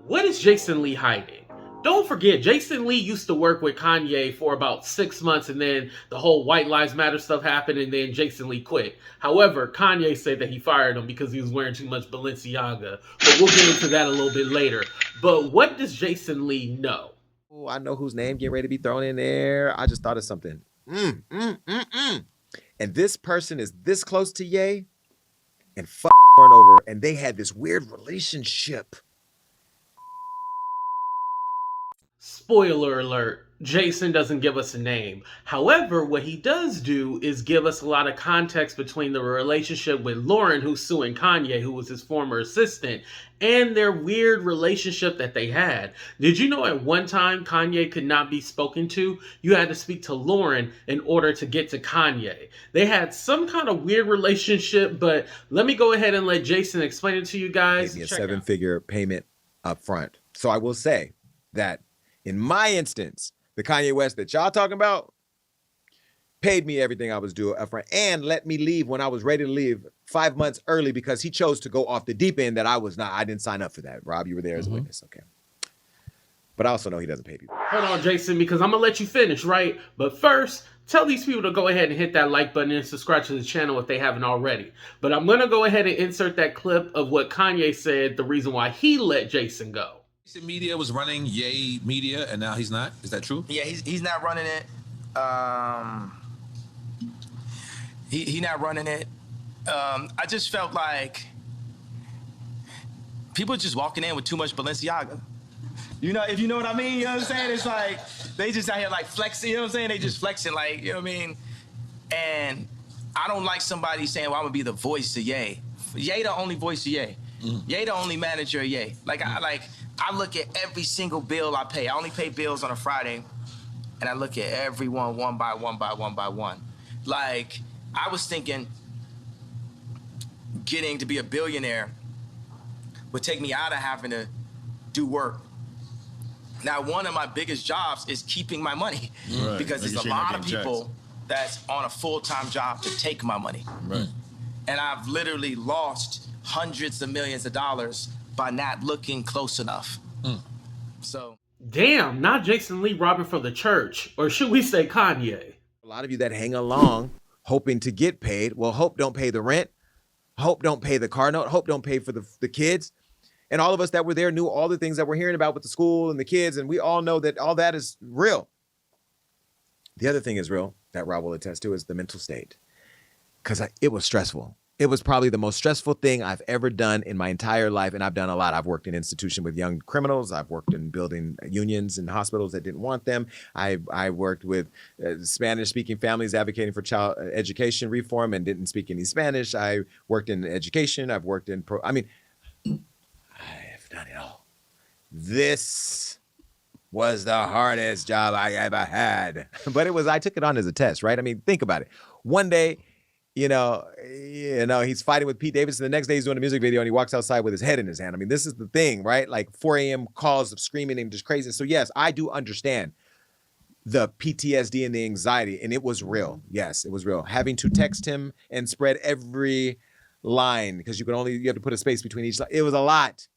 What is Jason Lee hiding? Don't forget, Jason Lee used to work with Kanye for about 6 months, and then the whole White Lives Matter stuff happened, and then Jason Lee quit. However, Kanye said that he fired him because he was wearing too much Balenciaga, but we'll get into that a little bit later. But what does Jason Lee know? Oh, I know whose name getting ready to be thrown in there. I just thought of something. And this person is this close to Ye and over, and they had this weird relationship. Spoiler alert, Jason doesn't give us a name. However, what he does do is give us a lot of context between the relationship with Lauren, who's suing Kanye, who was his former assistant, and their weird relationship that they had. Did you know at one time Kanye could not be spoken to? You had to speak to Lauren in order to get to Kanye. They had some kind of weird relationship, but let me go ahead and let Jason explain it to you guys. Maybe a seven-figure payment up front. So I will say that in my instance, the Kanye West that y'all talking about paid me everything I was due up front and let me leave when I was ready to leave 5 months early because he chose to go off the deep end that I didn't sign up for that. Rob, you were there as a witness. Okay. But I also know he doesn't pay people. Hold on, Jason, because I'm going to let you finish, right? But first, tell these people to go ahead and hit that like button and subscribe to the channel if they haven't already. But I'm going to go ahead and insert that clip of what Kanye said, the reason why he let Jason go. Media was running Ye Media, and now he's not. Is that true? Yeah, he's not running it. He not running it. I just felt like people just walking in with too much Balenciaga. You know, if you know what I mean, you know what I'm saying? It's like they just out here like flexing, you know what I'm saying? They just flexing, like, you know what I mean? And I don't like somebody saying, well, I'm gonna be the voice of Ye. Ye the only voice of Ye. Ye the only manager of Ye. I look at every single bill I pay. I only pay bills on a Friday, and I look at every one by one. Like, I was thinking getting to be a billionaire would take me out of having to do work. Now, one of my biggest jobs is keeping my money, because there's a lot of people that's on a full-time job to take my money. Right. And I've literally lost hundreds of millions of dollars by not looking close enough. So, damn, not Jason Lee robbing from the church, or should we say Kanye? A lot of you that hang along hoping to get paid, well, hope don't pay the rent, hope don't pay the car note, hope don't pay for the kids. And all of us that were there knew all the things that we're hearing about with the school and the kids, and we all know that all that is real. The other thing is real that Rob will attest to is the mental state, because it was stressful. It was probably the most stressful thing I've ever done in my entire life, and I've done a lot. I've worked in institution with young criminals. I've worked in building unions in hospitals that didn't want them. I worked with Spanish-speaking families advocating for child education reform and didn't speak any Spanish. I worked in education. I've worked in I've done it all. This was the hardest job I ever had, but I took it on as a test, right? I mean, think about it. One day, you know, he's fighting with Pete Davidson. The next day he's doing a music video and he walks outside with his head in his hand. I mean, this is the thing, right? Like 4 a.m. calls of screaming and just crazy. So yes, I do understand the PTSD and the anxiety, and it was real. Yes, it was real. Having to text him and spread every line because you have to put a space between each line. It was a lot.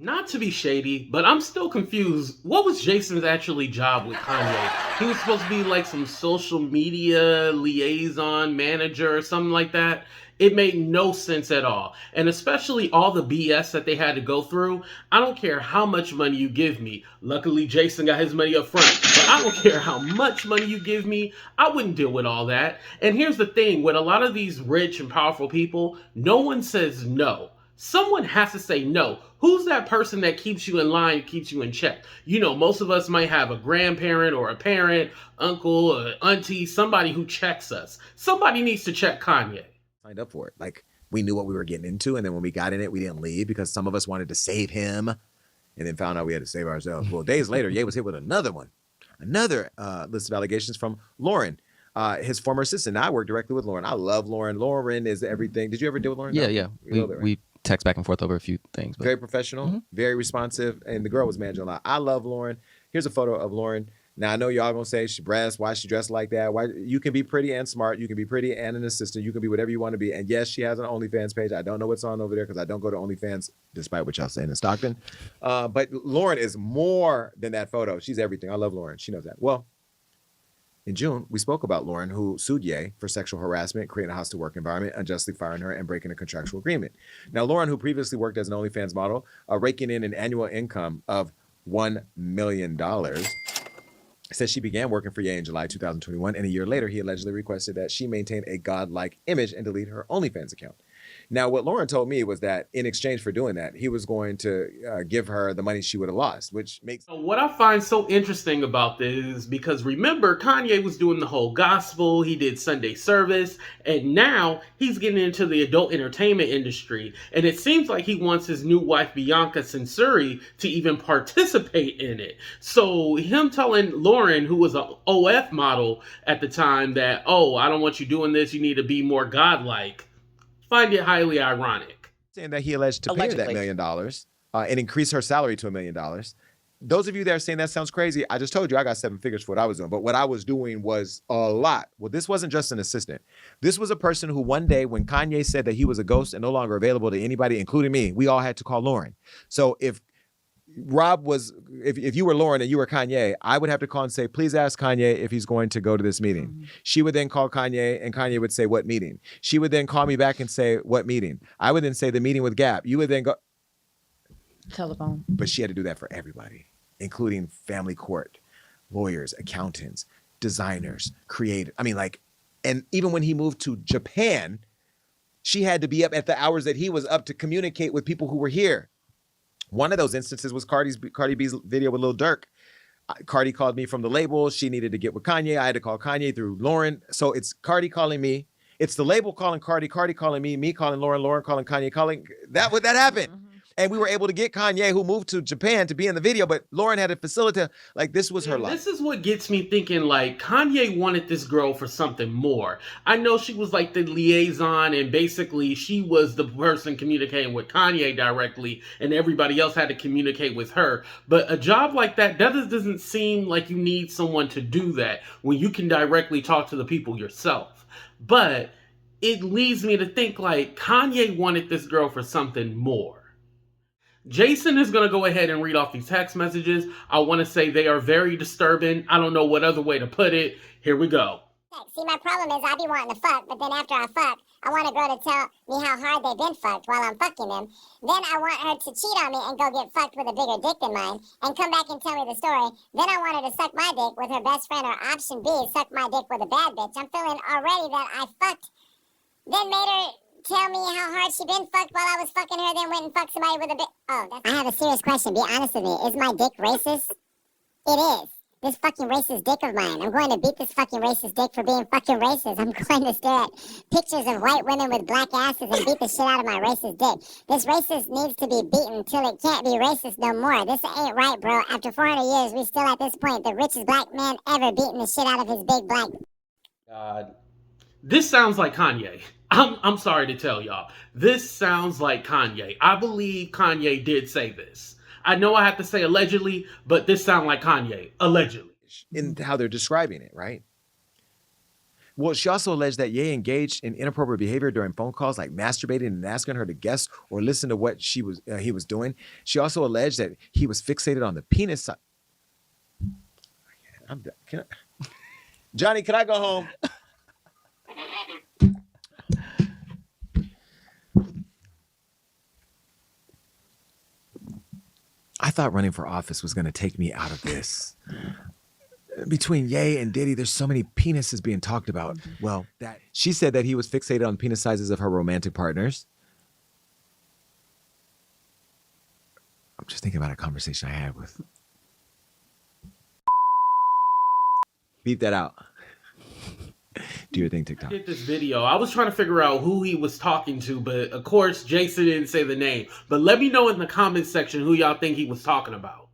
Not to be shady, but I'm still confused. What was Jason's actually job with Kanye? He was supposed to be like some social media liaison manager or something like that. It made no sense at all. And especially all the BS that they had to go through. I don't care how much money you give me. Luckily, Jason got his money up front. But I don't care how much money you give me. I wouldn't deal with all that. And here's the thing. With a lot of these rich and powerful people, no one says no. Someone has to say no. Who's that person that keeps you in line, keeps you in check? You know, most of us might have a grandparent or a parent, uncle, or auntie, somebody who checks us. Somebody needs to check Kanye. Signed up for it. Like, we knew what we were getting into, and then when we got in it, we didn't leave because some of us wanted to save him and then found out we had to save ourselves. Well, days later, Ye was hit with another list of allegations from Lauren, his former assistant. Now I work directly with Lauren. I love Lauren. Lauren is everything. Did you ever deal with Lauren? Yeah. We text back and forth over a few things. But. Very professional, very responsive, and the girl was managing a lot. I love Lauren. Here's a photo of Lauren Now I know y'all gonna say she breasts, why she dressed like that? Why you can be pretty and smart, you can be pretty and an assistant, you can be whatever you want to be. And yes, she has an OnlyFans page. I don't know what's on over there because I don't go to OnlyFans, despite what y'all saying in Stockton. But Lauren is more than that photo. She's everything. I love Lauren. She knows that. Well, in June, we spoke about Lauren, who sued Ye for sexual harassment, creating a hostile work environment, unjustly firing her, and breaking a contractual agreement. Now, Lauren, who previously worked as an OnlyFans model, raking in an annual income of $1 million, says she began working for Ye in July 2021, and a year later, he allegedly requested that she maintain a godlike image and delete her OnlyFans account. Now, what Lauren told me was that in exchange for doing that, he was going to give her the money she would have lost, which makes... What I find so interesting about this is because remember, Kanye was doing the whole gospel, he did Sunday service, and now he's getting into the adult entertainment industry. And it seems like he wants his new wife, Bianca Censuri, to even participate in it. So him telling Lauren, who was an OF model at the time, that, oh, I don't want you doing this, you need to be more godlike, find it highly ironic. Saying that he alleged to pay her that $1 million and increase her salary to $1 million. Those of you that are saying that sounds crazy, I just told you I got 7 figures for what I was doing. But what I was doing was a lot. Well, this wasn't just an assistant. This was a person who one day when Kanye said that he was a ghost and no longer available to anybody, including me, we all had to call Lauren. So if Rob was, if you were Lauren and you were Kanye, I would have to call and say, please ask Kanye if he's going to go to this meeting. Mm-hmm. She would then call Kanye and Kanye would say, what meeting? She would then call me back and say, what meeting? I would then say the meeting with Gap. You would then go. Telephone. But she had to do that for everybody, including family court, lawyers, accountants, designers, creators. I mean, like, and even when he moved to Japan, she had to be up at the hours that he was up to communicate with people who were here. One of those instances was Cardi B's video with Lil Durk. Cardi called me from the label. She needed to get with Kanye. I had to call Kanye through Lauren. So it's Cardi calling me. It's the label calling Cardi, Cardi calling me calling Lauren, Lauren calling Kanye, calling. That happened. Mm-hmm. And we were able to get Kanye, who moved to Japan, to be in the video, but Lauren had a facilitator. Like, this was her life. This is what gets me thinking, like, Kanye wanted this girl for something more. I know she was like the liaison, and basically she was the person communicating with Kanye directly, and everybody else had to communicate with her. But a job like that doesn't seem like you need someone to do that when you can directly talk to the people yourself. But it leads me to think, like, Kanye wanted this girl for something more. Jason is going to go ahead and read off these text messages. I want to say they are very disturbing. I don't know what other way to put it. Here we go. See, my problem is I be wanting to fuck, but then after I fuck, I want a girl to tell me how hard they've been fucked while I'm fucking them. Then I want her to cheat on me and go get fucked with a bigger dick than mine and come back and tell me the story. Then I want her to suck my dick with her best friend, or option B, suck my dick with a bad bitch. I'm feeling already that I fucked, then made her tell me how hard she been fucked while I was fucking her, then went and fucked somebody with a bit. I have a serious question. Be honest with me. Is my dick racist? It is. This fucking racist dick of mine. I'm going to beat this fucking racist dick for being fucking racist. I'm going to stare at pictures of white women with black asses and beat the shit out of my racist dick. This racist needs to be beaten till it can't be racist no more. This ain't right, bro. After 400 years, we still at this point, the richest black man ever beating the shit out of his big black. God. This sounds like Kanye. I'm sorry to tell y'all. This sounds like Kanye. I believe Kanye did say this. I know I have to say allegedly, but this sounds like Kanye. Allegedly. In how they're describing it, right? Well, she also alleged that Ye engaged in inappropriate behavior during phone calls, like masturbating and asking her to guess or listen to what he was doing. She also alleged that he was fixated on the penis side. I'm done. Johnny, can I go home? I thought running for office was going to take me out of this. Between Ye and Diddy, there's so many penises being talked about. Well, she said that he was fixated on penis sizes of her romantic partners. I'm just thinking about a conversation I had with. Beat that out. Do your thing, TikTok. I did this video. I was trying to figure out who he was talking to, but of course, Jason didn't say the name. But let me know in the comments section who y'all think he was talking about.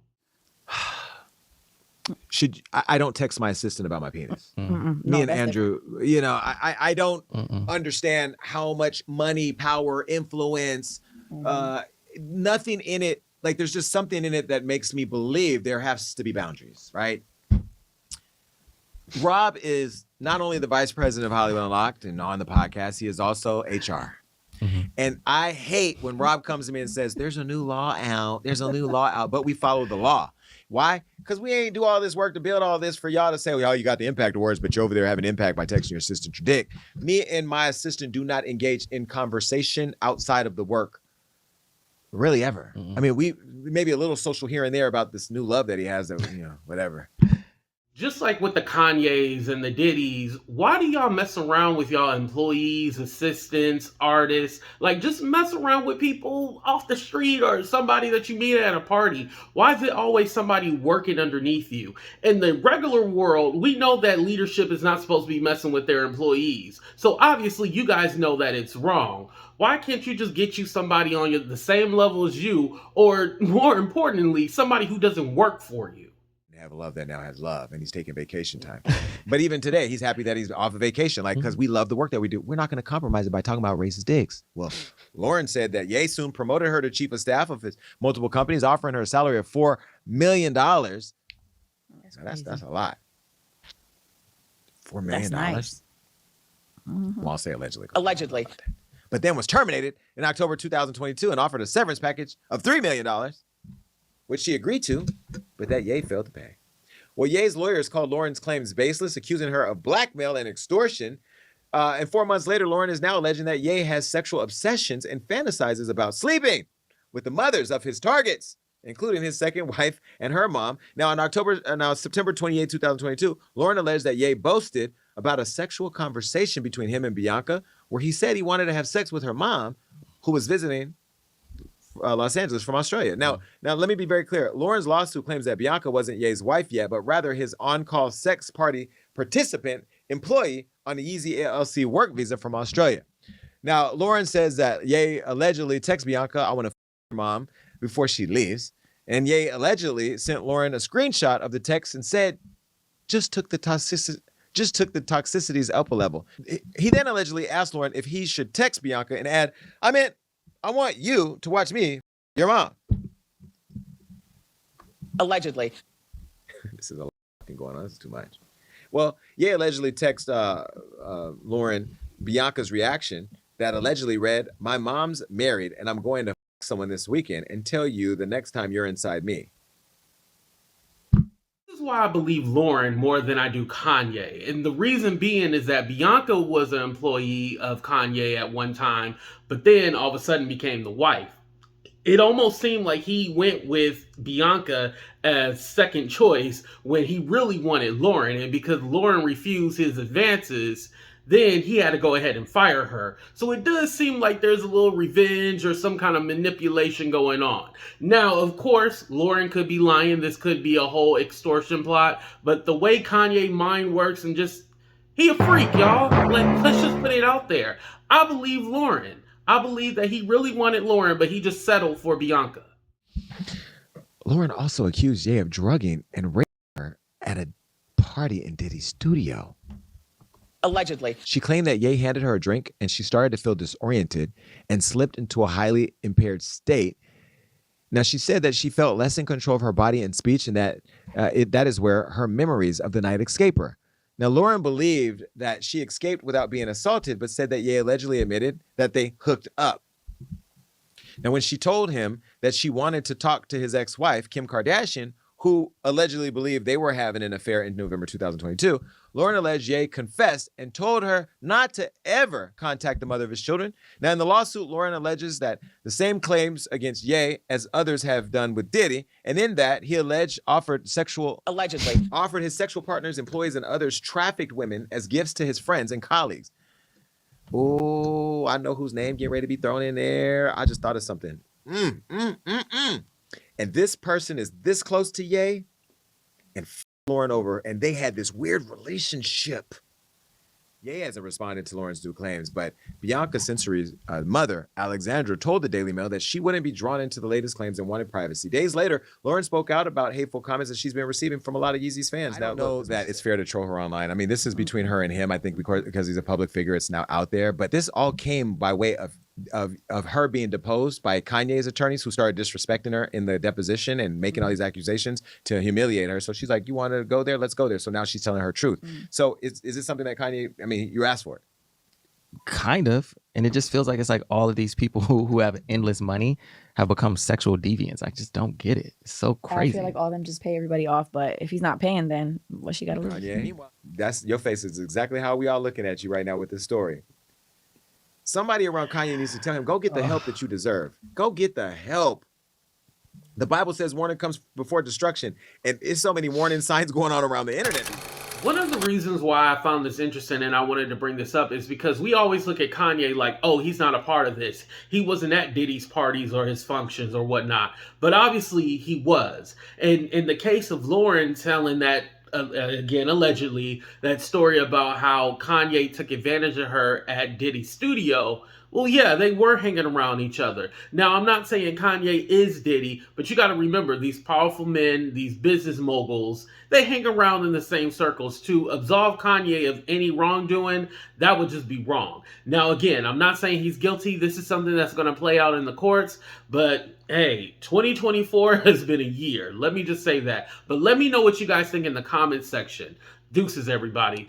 I don't text my assistant about my penis. Me and Andrew, I don't understand how much money, power, influence, nothing in it. Like, there's just something in it that makes me believe there has to be boundaries, right? Rob is not only the vice president of Hollywood Unlocked and on the podcast, he is also HR. And I hate when Rob comes to me and says, there's a new law out, but we follow the law. Why? Because we ain't do all this work to build all this for y'all to say, well, you got the impact awards, but you're over there having impact by texting your assistant your dick. Me and my assistant do not engage in conversation outside of the work. Really ever. I mean, we maybe a little social here and there about this new love that he has that, whatever. Just like with the Kanyes and the Diddys, why do y'all mess around with y'all employees, assistants, artists? Like, just mess around with people off the street or somebody that you meet at a party. Why is it always somebody working underneath you? In the regular world, we know that leadership is not supposed to be messing with their employees. So obviously, you guys know that it's wrong. Why can't you just get you somebody on the same level as you, or more importantly, somebody who doesn't work for you? Have a love that now has love, and he's taking vacation time. But even today, he's happy that he's off of vacation, because we love the work that we do. We're not going to compromise it by talking about racist dicks. Well, Laren said that Ye soon promoted her to chief of staff of his multiple companies, offering her a salary of $4 million. That's a lot. $4 million. That's nice. Well, I'll say allegedly. Allegedly. But then was terminated in October 2022 and offered a severance package of $3 million. Which she agreed to, but that Ye failed to pay. Well, Ye's lawyers called Laren's claims baseless, accusing her of blackmail and extortion. And 4 months later, Laren is now alleging that Ye has sexual obsessions and fantasizes about sleeping with the mothers of his targets, including his second wife and her mom. Now, September 28, 2022, Laren alleged that Ye boasted about a sexual conversation between him and Bianca, where he said he wanted to have sex with her mom, who was visiting Los Angeles from Australia. Now, let me be very clear. Laren's lawsuit claims that Bianca wasn't Ye's wife yet, but rather his on-call sex party participant employee on the Yeezy LLC work visa from Australia. Now, Laren says that Ye allegedly texted Bianca, "I want to f your mom," before she leaves. And Ye allegedly sent Laren a screenshot of the text and said, just took the toxicity's up a level. He then allegedly asked Laren if he should text Bianca and add, I want you to watch me, your mom. Allegedly. This is a lot going on. This is too much. Well, Ye allegedly texted Laren Bianca's reaction that allegedly read, "My mom's married and I'm going to f someone this weekend and tell you the next time you're inside me." This is why I believe Laren more than I do Kanye. And the reason being is that Bianca was an employee of Kanye at one time, but then all of a sudden became the wife. It almost seemed like he went with Bianca as second choice when he really wanted Laren. And because Laren refused his advances, then he had to go ahead and fire her. So it does seem like there's a little revenge or some kind of manipulation going on. Now, of course, Laren could be lying. This could be a whole extortion plot. But the way Kanye mind works and he a freak, y'all. Let's just put it out there. I believe Laren. I believe that he really wanted Laren, but he just settled for Bianca. Laren also accused Ye of drugging and raping her at a party in Diddy's studio. Allegedly. She claimed that Ye handed her a drink and she started to feel disoriented and slipped into a highly impaired state. Now, she said that she felt less in control of her body and speech, and that that is where her memories of the night escape her. Now, Laren believed that she escaped without being assaulted, but said that Ye allegedly admitted that they hooked up. Now, when she told him that she wanted to talk to his ex-wife, Kim Kardashian, who allegedly believed they were having an affair in November 2022, Laren alleged Ye confessed and told her not to ever contact the mother of his children. Now, in the lawsuit, Laren alleges that the same claims against Ye as others have done with Diddy, and in that he offered his sexual partners, employees, and others trafficked women as gifts to his friends and colleagues. Oh, I know whose name getting ready to be thrown in there. I just thought of something. And this person is this close to Ye and Laren over, and they had this weird relationship. Ye hasn't responded to Laren's new claims, but Bianca Sensory's mother, Alexandra, told the Daily Mail that she wouldn't be drawn into the latest claims and wanted privacy. Days later, Laren spoke out about hateful comments that she's been receiving from a lot of Yeezy's fans. I don't know that it's fair to troll her online. I mean, this is between her and him, I think, because he's a public figure. It's now out there. But this all came by way of of her being deposed by Kanye's attorneys who started disrespecting her in the deposition and making all these accusations to humiliate her. So she's like, you want to go there? Let's go there. So now she's telling her truth. So is it something that Kanye, I mean, you asked for it. Kind of. And it just feels like it's like all of these people who have endless money have become sexual deviants. I just don't get it. It's so crazy. I feel like all of them just pay everybody off, but if he's not paying, then what she got to lose? Yeah, that's your face is exactly how we all looking at you right now with this story. Somebody around Kanye needs to tell him, go get the help that you deserve. Go get the help. The Bible says warning comes before destruction. And there's so many warning signs going on around the internet. One of the reasons why I found this interesting and I wanted to bring this up is because we always look at Kanye like, oh, he's not a part of this. He wasn't at Diddy's parties or his functions or whatnot. But obviously he was. And in the case of Lauren telling that, again, allegedly, that story about how Kanye took advantage of her at Diddy's studio, well, yeah, they were hanging around each other. Now, I'm not saying Kanye is Diddy, but you got to remember, these powerful men, these business moguls, they hang around in the same circles. To absolve Kanye of any wrongdoing, that would just be wrong. Now, again, I'm not saying he's guilty. This is something that's going to play out in the courts, but hey, 2024 has been a year. Let me just say that. But let me know what you guys think in the comments section. Deuces, everybody.